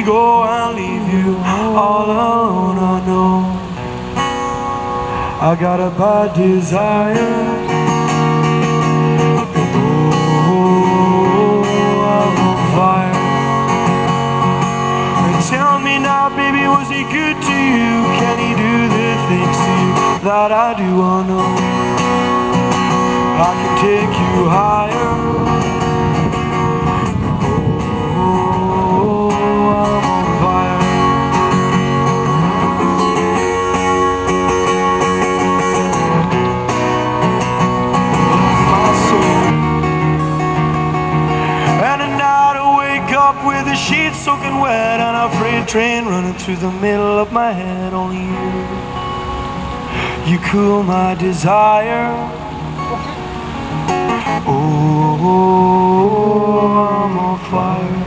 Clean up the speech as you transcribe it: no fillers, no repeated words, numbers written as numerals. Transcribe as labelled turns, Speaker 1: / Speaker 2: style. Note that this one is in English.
Speaker 1: go and leave you all alone. I know I got a bad desire. Oh, I'm on fire. And tell me now, baby, was he good to you? Can he do the things to you that I do? I know I can take you higher. With the sheets soaking wet and a freight train running through the middle of my head. Only you cool my desire. Oh, I'm on fire.